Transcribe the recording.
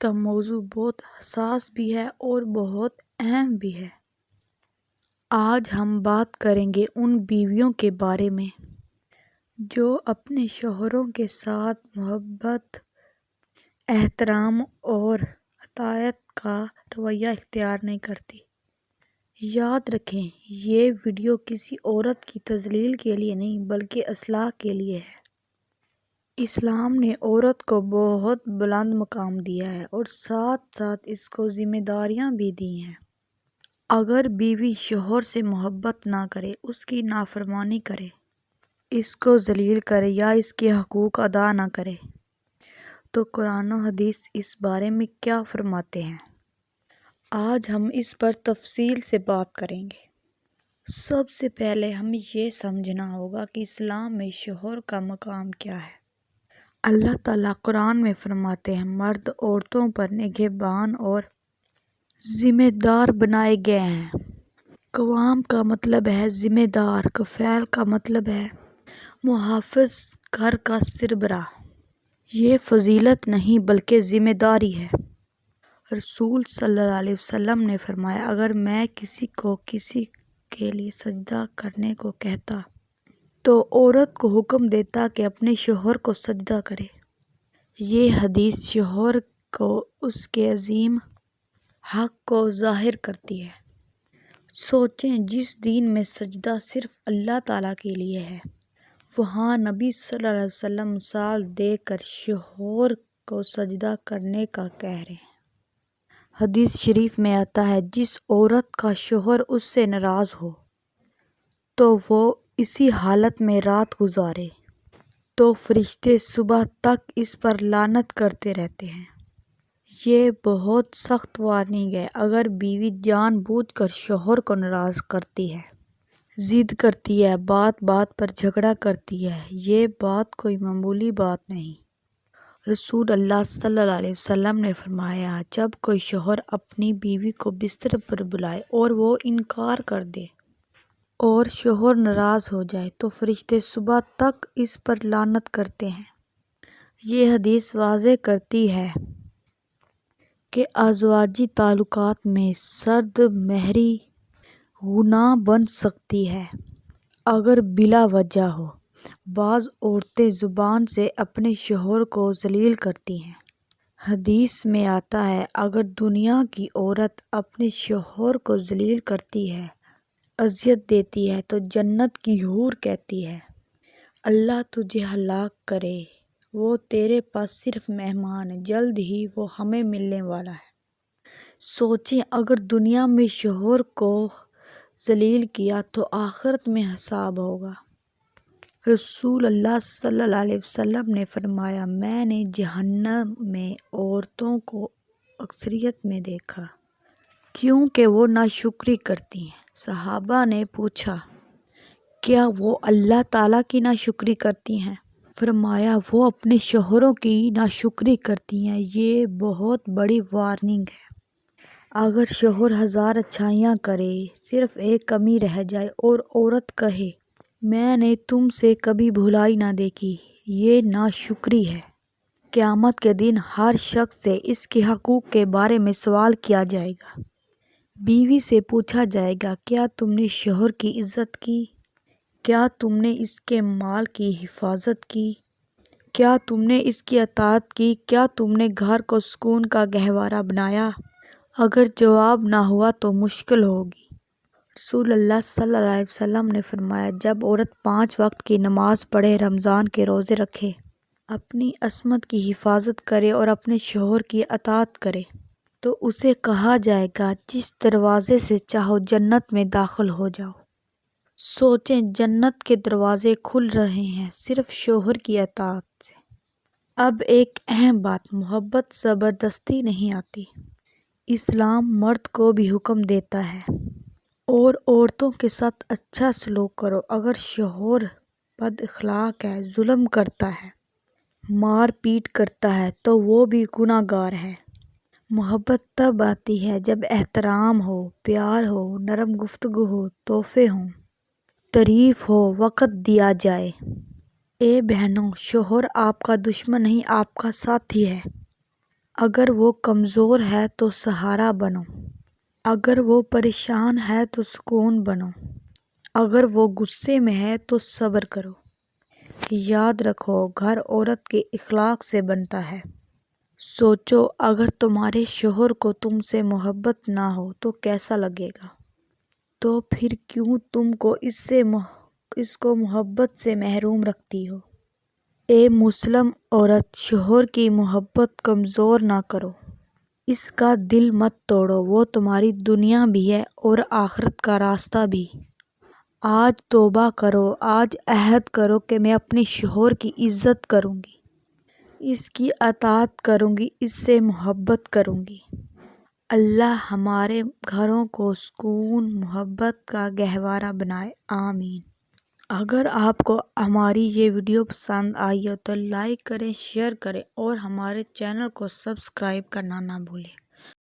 کا موضوع بہت حساس بھی ہے اور بہت اہم بھی ہے۔ آج ہم بات کریں گے ان بیویوں کے بارے میں جو اپنے شوہروں کے ساتھ محبت، احترام اور اطاعت کا رویہ اختیار نہیں کرتی۔ یاد رکھیں، یہ ویڈیو کسی عورت کی تذلیل کے لیے نہیں بلکہ اصلاح کے لیے ہے۔ اسلام نے عورت کو بہت بلند مقام دیا ہے اور ساتھ ساتھ اس کو ذمہ داریاں بھی دی ہیں۔ اگر بیوی شوہر سے محبت نہ کرے، اس کی نافرمانی کرے، اس کو ذلیل کرے یا اس کے حقوق ادا نہ کرے تو قرآن و حدیث اس بارے میں کیا فرماتے ہیں؟ آج ہم اس پر تفصیل سے بات کریں گے۔ سب سے پہلے ہمیں یہ سمجھنا ہوگا کہ اسلام میں شوہر کا مقام کیا ہے۔ اللہ تعالیٰ قرآن میں فرماتے ہیں، مرد عورتوں پر نگہبان اور ذمہ دار بنائے گئے ہیں۔ قوام کا مطلب ہے ذمہ دار، کفیل کا مطلب ہے محافظ، گھر کا سربراہ۔ یہ فضیلت نہیں بلکہ ذمہ داری ہے۔ رسول صلی اللہ علیہ وسلم نے فرمایا، اگر میں کسی کو کسی کے لیے سجدہ کرنے کو کہتا تو عورت کو حکم دیتا کہ اپنے شوہر کو سجدہ کرے۔ یہ حدیث شوہر کو اس کے عظیم حق کو ظاہر کرتی ہے۔ سوچیں، جس دین میں سجدہ صرف اللہ تعالیٰ کے لیے ہے، وہاں نبی صلی اللہ علیہ وسلم مثال دے کر شوہر کو سجدہ کرنے کا کہہ رہے ہیں۔ حدیث شریف میں آتا ہے، جس عورت کا شوہر اس سے ناراض ہو تو وہ اسی حالت میں رات گزارے تو فرشتے صبح تک اس پر لعنت کرتے رہتے ہیں۔ یہ بہت سخت وارننگ ہے۔ اگر بیوی جان بوجھ کر شوہر کو ناراض کرتی ہے، ضد کرتی ہے، بات بات پر جھگڑا کرتی ہے، یہ بات کوئی معمولی بات نہیں۔ رسول اللہ صلی اللہ علیہ وسلم نے فرمایا، جب کوئی شوہر اپنی بیوی کو بستر پر بلائے اور وہ انکار کر دے اور شوہر ناراض ہو جائے تو فرشتے صبح تک اس پر لعنت کرتے ہیں۔ یہ حدیث واضح کرتی ہے کہ ازواجی تعلقات میں سرد مہری گناہ بن سکتی ہے اگر بلا وجہ ہو۔ بعض عورتیں زبان سے اپنے شوہر کو ذلیل کرتی ہیں۔ حدیث میں آتا ہے، اگر دنیا کی عورت اپنے شوہر کو ذلیل کرتی ہے، اذیت دیتی ہے تو جنت کی حور کہتی ہے، اللہ تجھے ہلاک کرے، وہ تیرے پاس صرف مہمان ہے، جلد ہی وہ ہمیں ملنے والا ہے۔ سوچیں، اگر دنیا میں شوہر کو ذلیل کیا تو آخرت میں حساب ہوگا۔ رسول اللہ صلی اللہ علیہ وسلم نے فرمایا، میں نے جہنم میں عورتوں کو اکثریت میں دیکھا کیونکہ وہ ناشکری کرتی ہیں۔ صحابہ نے پوچھا، کیا وہ اللہ تعالیٰ کی ناشکری کرتی ہیں؟ فرمایا، وہ اپنے شوہروں کی ناشکری کرتی ہیں۔ یہ بہت بڑی وارننگ ہے۔ اگر شوہر ہزار اچھائیاں کرے، صرف ایک کمی رہ جائے اور عورت کہے، میں نے تم سے کبھی بھلائی نہ دیکھی، یہ ناشکری ہے۔ قیامت کے دن ہر شخص سے اس کے حقوق کے بارے میں سوال کیا جائے گا۔ بیوی سے پوچھا جائے گا، کیا تم نے شوہر کی عزت کی؟ کیا تم نے اس کے مال کی حفاظت کی؟ کیا تم نے اس کی اطاعت کی؟ کیا تم نے گھر کو سکون کا گہوارہ بنایا؟ اگر جواب نہ ہوا تو مشکل ہوگی۔ رسول اللہ صلی اللہ علیہ وسلم نے فرمایا، جب عورت 5 وقت کی نماز پڑھے، رمضان کے روزے رکھے، اپنی عصمت کی حفاظت کرے اور اپنے شوہر کی اطاعت کرے تو اسے کہا جائے گا، جس دروازے سے چاہو جنت میں داخل ہو جاؤ۔ سوچیں، جنت کے دروازے کھل رہے ہیں صرف شوہر کی اطاعت سے۔ اب ایک اہم بات، محبت زبردستی نہیں آتی۔ اسلام مرد کو بھی حکم دیتا ہے اور عورتوں کے ساتھ اچھا سلوک کرو۔ اگر شوہر بد اخلاق ہے، ظلم کرتا ہے، مار پیٹ کرتا ہے تو وہ بھی گناہ گار ہے۔ محبت تب آتی ہے جب احترام ہو، پیار ہو، نرم گفتگو ہو، تحفے ہوں، تعریف ہو، وقت دیا جائے۔ اے بہنوں، شوہر آپ کا دشمن نہیں، آپ کا ساتھی ہے۔ اگر وہ کمزور ہے تو سہارا بنو، اگر وہ پریشان ہے تو سکون بنو، اگر وہ غصے میں ہے تو صبر کرو۔ یاد رکھو، گھر عورت کے اخلاق سے بنتا ہے۔ سوچو، اگر تمہارے شوہر کو تم سے محبت نہ ہو تو کیسا لگے گا؟ تو پھر کیوں تم کو اس کو محبت سے محروم رکھتی ہو؟ اے مسلم عورت، شوہر کی محبت کمزور نہ کرو، اس کا دل مت توڑو، وہ تمہاری دنیا بھی ہے اور آخرت کا راستہ بھی۔ آج توبہ کرو، آج عہد کرو کہ میں اپنے شوہر کی عزت کروں گی، اس کی اطاعت کروں گی، اس سے محبت کروں گی۔ اللہ ہمارے گھروں کو سکون، محبت کا گہوارہ بنائے، آمین۔ اگر آپ کو ہماری یہ ویڈیو پسند آئی ہو تو لائک کریں، شیئر کریں اور ہمارے چینل کو سبسکرائب کرنا نہ بھولیں۔